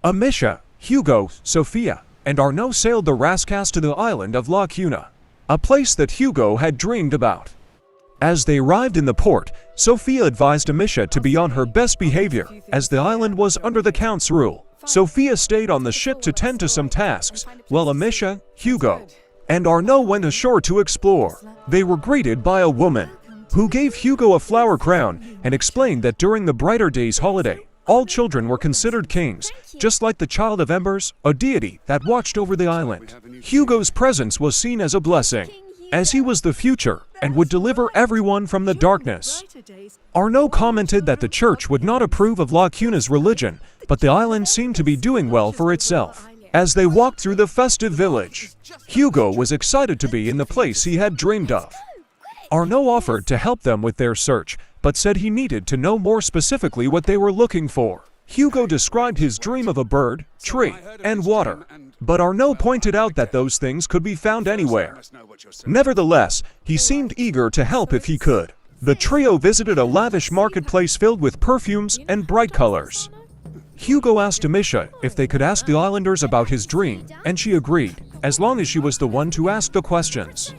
Amicia, Hugo, Sophia, and Arnaud sailed the Rascasse to the island of La Cuna, a place that Hugo had dreamed about. As they arrived in the port, Sophia advised Amicia to be on her best behavior, as the island was under the Count's rule. Sophia stayed on the ship to tend to some tasks, while Amicia, Hugo, and Arnaud went ashore to explore. They were greeted by a woman, who gave Hugo a flower crown and explained that during the Brighter Days holiday, all children were considered kings, just like the Child of Embers, a deity that watched over the island. Hugo's presence was seen as a blessing, as he was the future and would deliver everyone from the darkness. Arnaud commented that the church would not approve of La Cuna's religion, but the island seemed to be doing well for itself. As they walked through the festive village, Hugo was excited to be in the place he had dreamed of. Arnaud offered to help them with their search, but said he needed to know more specifically what they were looking for. Hugo described his dream of a bird, tree, and water, but Arnaud pointed out that those things could be found anywhere. Nevertheless, he seemed eager to help if he could. The trio visited a lavish marketplace filled with perfumes and bright colors. Hugo asked Amicia if they could ask the islanders about his dream, and she agreed, as long as she was the one to ask the questions.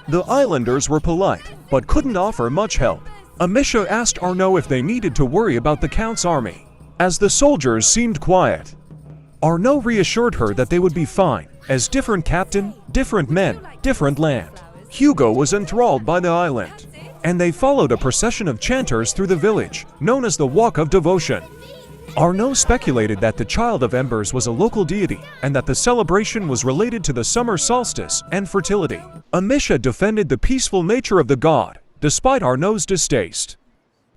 The islanders were polite, but couldn't offer much help. Amicia asked Arnaud if they needed to worry about the Count's army, as the soldiers seemed quiet. Arnaud reassured her that they would be fine, as different captain, different men, different land. Hugo was enthralled by the island, and they followed a procession of chanters through the village, known as the Walk of Devotion. Arnaud speculated that the Child of Embers was a local deity, and that the celebration was related to the summer solstice and fertility. Amicia defended the peaceful nature of the god, despite Arnaud's distaste.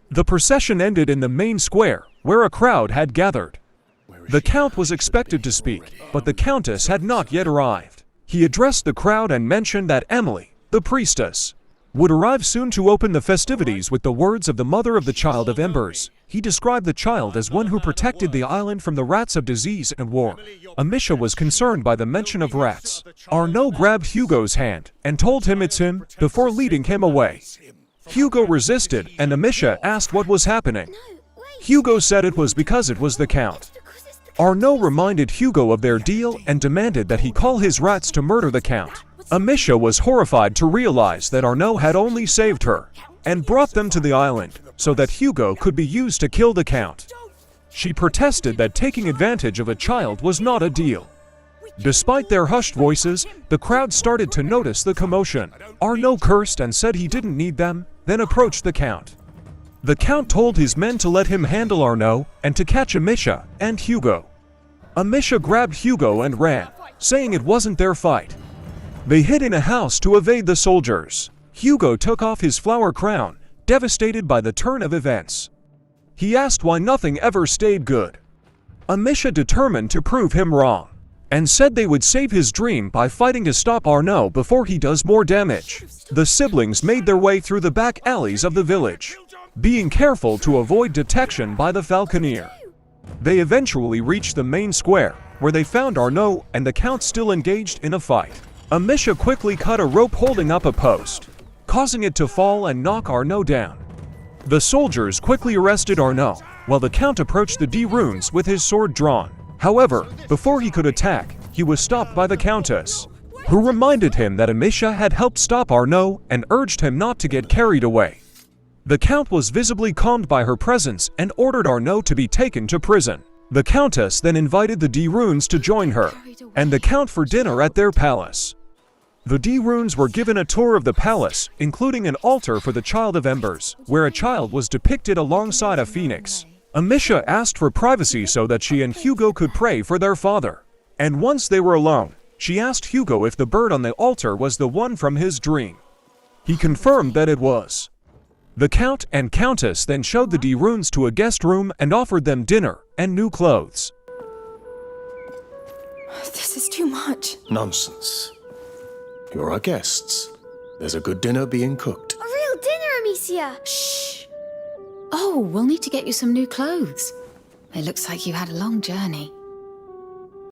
The procession ended in the main square, where a crowd had gathered. The Count was expected to speak, but the Countess had not yet arrived. He addressed the crowd and mentioned that Emilie, the priestess, would arrive soon to open the festivities with the words of the mother of the Child of Embers. He described the child as one who protected the island from the rats of disease and war. Amicia was concerned by the mention of rats. Arnaud grabbed Hugo's hand and told him it's him, before leading him away. Hugo resisted, and Amicia asked what was happening. Hugo said it was because it was the Count. Arnaud reminded Hugo of their deal and demanded that he call his rats to murder the Count. Amicia was horrified to realize that Arnaud had only saved her and brought them to the island so that Hugo could be used to kill the Count. She protested that taking advantage of a child was not a deal. Despite their hushed voices, the crowd started to notice the commotion. Arnaud cursed and said he didn't need them, then approached the Count. The Count told his men to let him handle Arnaud and to catch Amicia and Hugo. Amicia grabbed Hugo and ran, saying it wasn't their fight. They hid in a house to evade the soldiers. Hugo took off his flower crown, devastated by the turn of events. He asked why nothing ever stayed good. Amicia determined to prove him wrong, and said they would save his dream by fighting to stop Arnaud before he does more damage. The siblings made their way through the back alleys of the village, being careful to avoid detection by the falconer. They eventually reached the main square, where they found Arnaud and the Count still engaged in a fight. Amicia quickly cut a rope holding up a post, causing it to fall and knock Arnaud down. The soldiers quickly arrested Arnaud, while the Count approached the D-runes with his sword drawn. However, before he could attack, he was stopped by the Countess, who reminded him that Amicia had helped stop Arnaud and urged him not to get carried away. The Count was visibly calmed by her presence and ordered Arnaud to be taken to prison. The Countess then invited the D-runes to join her and the Count for dinner at their palace. The D-runes were given a tour of the palace, including an altar for the Child of Embers, where a child was depicted alongside a phoenix. Amicia asked for privacy so that she and Hugo could pray for their father. And once they were alone, she asked Hugo if the bird on the altar was the one from his dream. He confirmed that it was. The Count and Countess then showed the D-runes to a guest room and offered them dinner and new clothes. This is too much. Nonsense. You're our guests. There's a good dinner being cooked. A real dinner, Amicia! Shh! Oh, we'll need to get you some new clothes. It looks like you had a long journey.